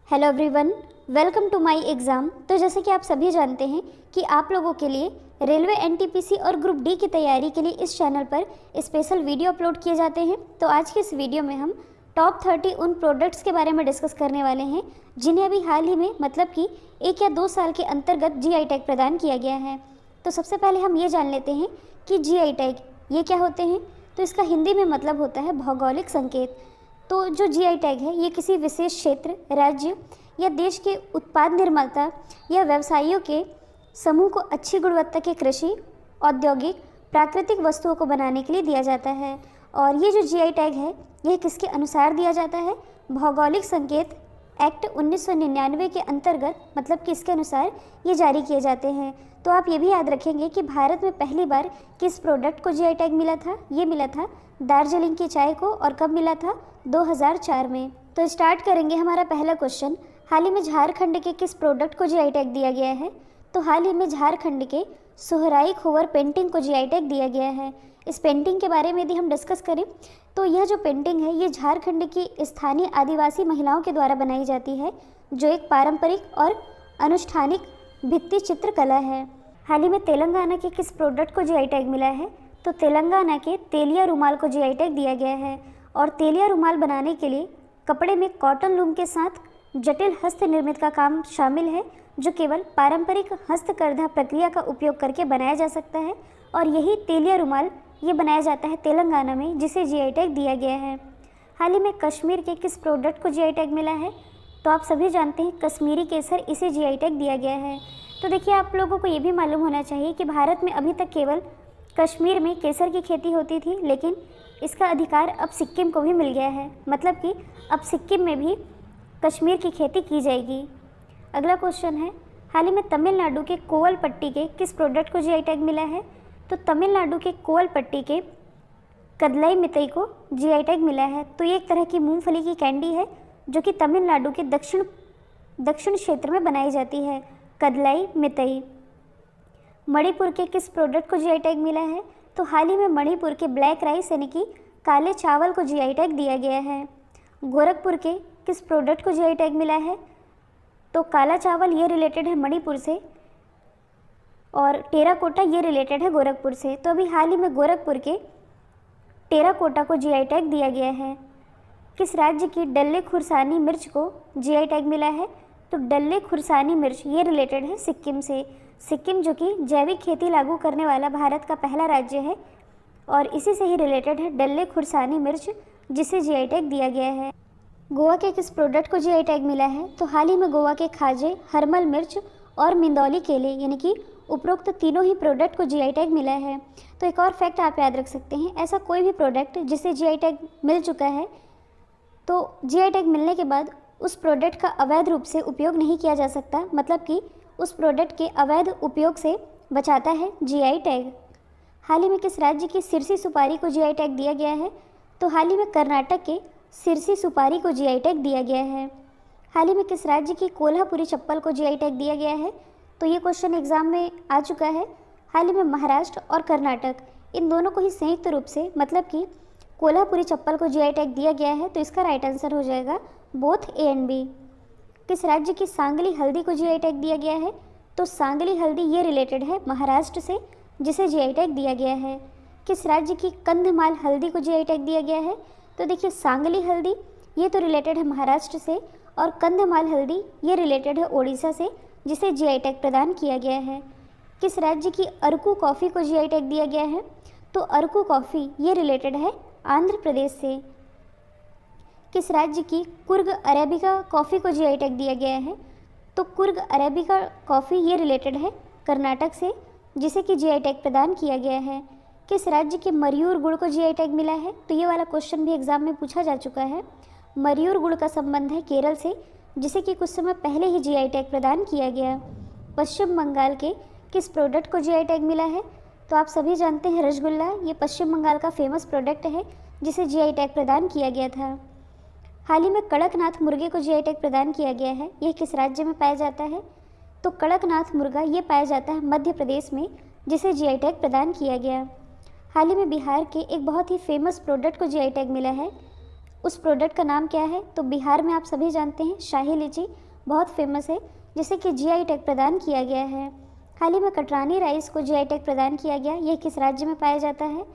Hello everyone, welcome to my exam. तो जैसे कि आप सभी जानते हैं कि आप लोगों के लिए रेलवे एनटीपीसी और ग्रुप डी की तैयारी के लिए इस चैनल पर स्पेशल वीडियो अपलोड किए जाते हैं। तो आज की इस वीडियो में हम टॉप 30 उन प्रोडक्ट्स के बारे में डिस्कस करने वाले हैं जिन्हें अभी हाल ही में मतलब कि 1 या 2 साल के अंतर्गत जीआई टैग प्रदान किया गया है। तो सबसे पहले हम ये जान लेते हैं कि जीआई टैग ये क्या होते हैं। तो इसका हिंदी में मतलब होता है भौगोलिक संकेत। तो जो जीआई टैग है ये किसी विशेष क्षेत्र, राज्य या देश के उत्पाद निर्माता या व्यवसायियों के समूह को अच्छी गुणवत्ता के कृषि, औद्योगिक, प्राकृतिक वस्तुओं को बनाने के लिए दिया जाता है। और ये जो जीआई टैग है यह किसके अनुसार दिया जाता है? भौगोलिक संकेत एक्ट 1999 के अंतर्गत मतलब कि इसके अनुसार ये जारी किए जाते हैं। तो आप ये भी याद रखेंगे कि भारत में पहली बार किस प्रोडक्ट को जीआई टैग मिला था? ये मिला था दार्जिलिंग की चाय को। और कब मिला था? 2004 में। तो स्टार्ट करेंगे हमारा पहला क्वेश्चन। हाल ही में झारखंड के किस प्रोडक्ट को जीआई टैग दिया गया है? तो हाल ही में झारखंड के सोहराई खोवर पेंटिंग को जीआई टैग दिया गया है। इस पेंटिंग के बारे में यदि हम डिस्कस करें तो यह जो पेंटिंग है ये झारखंड की स्थानीय आदिवासी महिलाओं के द्वारा बनाई जाती है, जो एक पारंपरिक और अनुष्ठानिक भित्ति चित्रकला है। हाल ही में तेलंगाना के किस प्रोडक्ट को जीआई टैग मिला है? तो तेलंगाना के तेलिया रुमाल को जीआई टैग दिया गया है। और तेलिया रुमाल बनाने के लिए कपड़े में कॉटन लूम के साथ जटिल हस्त निर्मित का काम शामिल है, जो केवल पारंपरिक हस्तकरघा प्रक्रिया का उपयोग करके बनाया जा सकता है। और यही तेलिया रुमाल ये बनाया जाता है तेलंगाना में, जिसे जीआई टैग दिया गया है। हाल ही में कश्मीर के किस प्रोडक्ट को जीआई टैग मिला है? तो आप सभी जानते हैं कश्मीरी केसर, इसे जीआई टैग दिया गया है। तो देखिए, आप लोगों को ये भी मालूम होना चाहिए कि भारत में अभी तक केवल कश्मीर में केसर की खेती होती थी, लेकिन इसका अधिकार अब सिक्किम को भी मिल गया है। मतलब कि अब सिक्किम में भी कश्मीर की खेती की जाएगी। अगला क्वेश्चन है, हाल ही में तमिलनाडु के कोवलपट्टी के किस प्रोडक्ट को जीआई टैग मिला है? तो तमिलनाडु के कोवलपट्टी के कदलाई मितई को जीआई टैग मिला है। तो ये एक तरह की मूंगफली की कैंडी है जो कि तमिलनाडु के दक्षिण क्षेत्र में बनाई जाती है, कदलाई मितई। मणिपुर के किस प्रोडक्ट को जीआई टैग मिला है? तो हाल ही में मणिपुर के ब्लैक राइस यानी कि काले चावल को जीआई टैग दिया गया है। गोरखपुर के किस प्रोडक्ट को जीआई टैग मिला है? तो काला चावल ये रिलेटेड है मणिपुर से और टेराकोटा ये रिलेटेड है गोरखपुर से। तो अभी हाल ही में गोरखपुर के टेराकोटा को जीआई टैग दिया गया है। किस राज्य की डल्ले खुरसानी मिर्च को जीआई टैग मिला है? तो डल्ले खुरसानी मिर्च ये रिलेटेड है सिक्किम से। सिक्किम जो कि जैविक खेती लागू करने वाला भारत का पहला राज्य है और इसी से ही रिलेटेड है डल्ले खुरसानी मिर्च, जिसे जीआई टैग दिया गया है। गोवा के किस प्रोडक्ट को जीआई टैग मिला है? तो हाल ही में गोवा के खाजे, हरमल मिर्च और मिंदौली केले यानी कि उपरोक्त तीनों ही प्रोडक्ट को जीआई टैग मिला है। तो एक और फैक्ट आप याद रख सकते हैं, ऐसा कोई भी प्रोडक्ट जिसे जीआई टैग मिल चुका है तो जीआई टैग मिलने के बाद उस प्रोडक्ट का अवैध रूप से उपयोग नहीं किया जा सकता। मतलब कि उस प्रोडक्ट के अवैध उपयोग से बचाता है जीआई टैग। हाल ही में किस राज्य की सिरसी सुपारी को जीआई टैग दिया गया है? तो हाल ही में कर्नाटक के सिरसी सुपारी को जीआई टैग दिया गया है। हाल ही में किस राज्य की कोल्हापुरी चप्पल को जीआई टैग दिया गया है? तो ये क्वेश्चन एग्जाम में आ चुका है। हाल ही में महाराष्ट्र और कर्नाटक इन दोनों को ही संयुक्त रूप से मतलब कि कोल्हापुरी चप्पल को जीआई टैग दिया गया है। तो इसका राइट आंसर हो जाएगा बोथ ए एंड बी। किस राज्य की सांगली हल्दी को जीआई टैग दिया गया है? तो सांगली हल्दी ये रिलेटेड है महाराष्ट्र से, जिसे जीआई टैग दिया गया है। किस राज्य की कंधमाल हल्दी को जीआई टैग दिया गया है? तो देखिए, सांगली हल्दी ये तो रिलेटेड है महाराष्ट्र से और कंधमाल हल्दी ये रिलेटेड है ओडिशा से, जिसे जीआई टैग प्रदान किया गया है। किस राज्य की अरकू कॉफ़ी को जीआई टैग दिया गया है? तो अरकू कॉफ़ी ये रिलेटेड है आंध्र प्रदेश से। किस राज्य की कुर्ग अरेबिका कॉफ़ी को जीआई टैग दिया गया है? तो कुर्ग अरेबिका कॉफ़ी ये रिलेटेड है कर्नाटक से, जिसे कि जीआई टैग प्रदान किया गया है। किस राज्य के मयूर गुड़ को जीआई टैग मिला है? तो ये वाला क्वेश्चन भी एग्जाम में पूछा जा चुका है। मयूर गुड़ का संबंध है केरल से, जिसे कि कुछ समय पहले ही जीआई टैग प्रदान किया गया। पश्चिम बंगाल के किस प्रोडक्ट को जीआई टैग मिला है? तो आप सभी जानते हैं रसगुल्ला ये पश्चिम बंगाल का फेमस प्रोडक्ट है, जिसे जीआई टैग प्रदान किया गया था। हाल ही में कड़कनाथ मुर्गे को जीआई टैग प्रदान किया गया है। यह किस राज्य में पाया जाता है? तो कड़कनाथ मुर्गा ये पाया जाता है मध्य प्रदेश में, जिसे जीआई टैग प्रदान किया गया। हाल ही में बिहार के एक बहुत ही फेमस प्रोडक्ट को जीआई टैग मिला है, उस प्रोडक्ट का नाम क्या है? तो बिहार में आप सभी जानते हैं शाही लीची बहुत फेमस है, जिसे कि जीआई टैग प्रदान किया गया है। हाल ही में कटरानी राइस को जीआई टैग प्रदान किया गया। यह किस राज्य में पाया जाता है?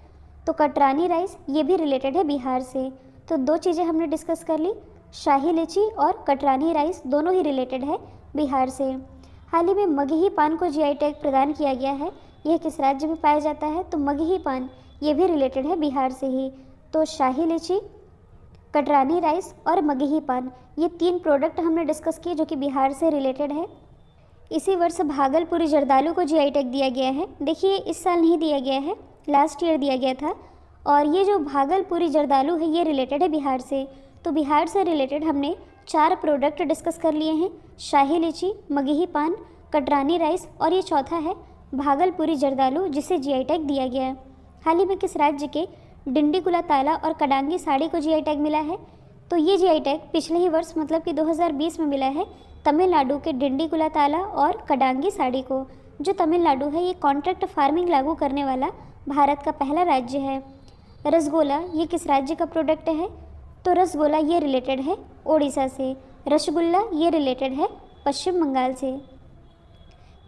तो कटरानी राइस ये भी रिलेटेड है बिहार से। तो दो चीज़ें हमने डिस्कस कर ली, शाही लीची और कटरानी राइस दोनों ही रिलेटेड है बिहार से। हाल ही में मगही पान को जीआई टैग प्रदान किया गया है। यह किस राज्य में पाया जाता है? तो मगही पान ये भी रिलेटेड है बिहार से ही। तो शाही लीची, कटरानी राइस और मगही पान ये 3 प्रोडक्ट हमने डिस्कस किए जो कि बिहार से रिलेटेड है। इसी वर्ष भागलपुरी जर्दालू को जीआई टैग दिया गया है। देखिए इस साल नहीं दिया गया है, लास्ट ईयर दिया गया था। और ये जो भागलपुरी जर्दालू है ये रिलेटेड है बिहार से। तो बिहार से रिलेटेड हमने 4 प्रोडक्ट डिस्कस कर लिए हैं, शाही लीची, मगही पान, कटरानी राइस और ये चौथा है भागलपुरी जर्दालू जिसे जीआई टैग दिया गया है। हाल ही में किस राज्य के डिंडीगुला ताला और कडांगी साड़ी को जीआई टैग मिला है? तो ये जीआई टैग पिछले ही वर्ष मतलब कि 2020 में मिला है तमिलनाडु के डिंडीगुला ताला और कडांगी साड़ी को। जो तमिलनाडु है ये कॉन्ट्रैक्ट फार्मिंग लागू करने वाला भारत का पहला राज्य है। रसगोला ये किस राज्य का प्रोडक्ट है? तो रसगोला ये रिलेटेड है ओडिशा से। रसगुल्ला ये रिलेटेड है पश्चिम बंगाल से।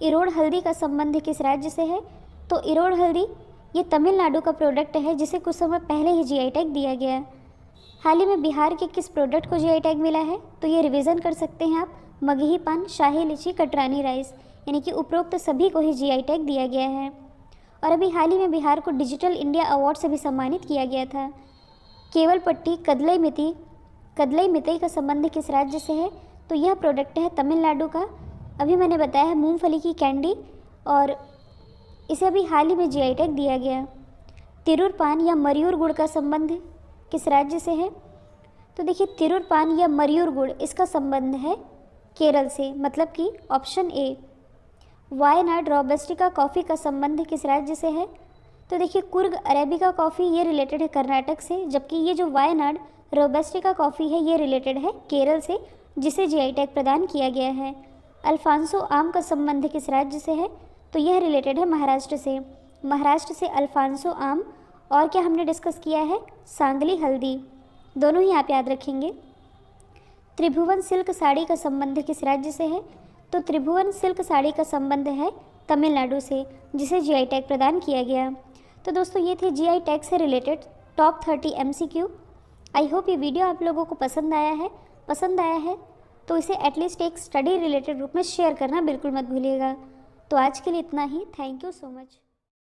इरोड़ हल्दी का संबंध किस राज्य से है? तो इरोड़ हल्दी ये तमिलनाडु का प्रोडक्ट है जिसे कुछ समय पहले ही जीआई टैग दिया गया। हाल ही में बिहार के किस प्रोडक्ट को जीआई टैग मिला है? तो ये रिवीजन कर सकते हैं आप, मगही पान, शाही लीची, कटरानी राइस, यानी कि उपरोक्त सभी को ही जीआई टैग दिया गया है। और अभी हाल ही में बिहार को डिजिटल इंडिया अवार्ड से भी सम्मानित किया गया था। केवल पट्टी कदलई मितई का संबंध किस राज्य से है? तो यह प्रोडक्ट है तमिलनाडु का। अभी मैंने बताया है मूंगफली की कैंडी और इसे अभी हाल ही में जीआई टैग दिया गया। तिरुर पान या मरियूर गुड़ का संबंध किस राज्य से है? तो देखिए तिरुर पान या मरियूर गुड़ इसका संबंध है केरल से, मतलब कि ऑप्शन ए। वायनाड रोबस्टिका कॉफ़ी का संबंध किस राज्य से है? तो देखिए कुर्ग अरेबिका कॉफ़ी ये रिलेटेड है कर्नाटक से, जबकि ये जो वायनाड रोबस्टिका कॉफ़ी है ये रिलेटेड है केरल से, जिसे जीआई टैग प्रदान किया गया है। अल्फांसो आम का संबंध किस राज्य से है? तो यह रिलेटेड है महाराष्ट्र से। महाराष्ट्र से अल्फांसो आम और क्या हमने डिस्कस किया है? सांगली हल्दी, दोनों ही आप याद रखेंगे। त्रिभुवन सिल्क साड़ी का संबंध किस राज्य से है? तो त्रिभुवन सिल्क साड़ी का संबंध है तमिलनाडु से, जिसे जीआई टैग प्रदान किया गया। तो दोस्तों ये थे जीआई टैग से related top 30 MCQ। I hope ये वीडियो आप लोगों को पसंद आया है तो इसे एटलीस्ट एक स्टडी रिलेटेड रूप में शेयर करना बिल्कुल मत भूलिएगा। तो आज के लिए इतना ही। Thank you so much.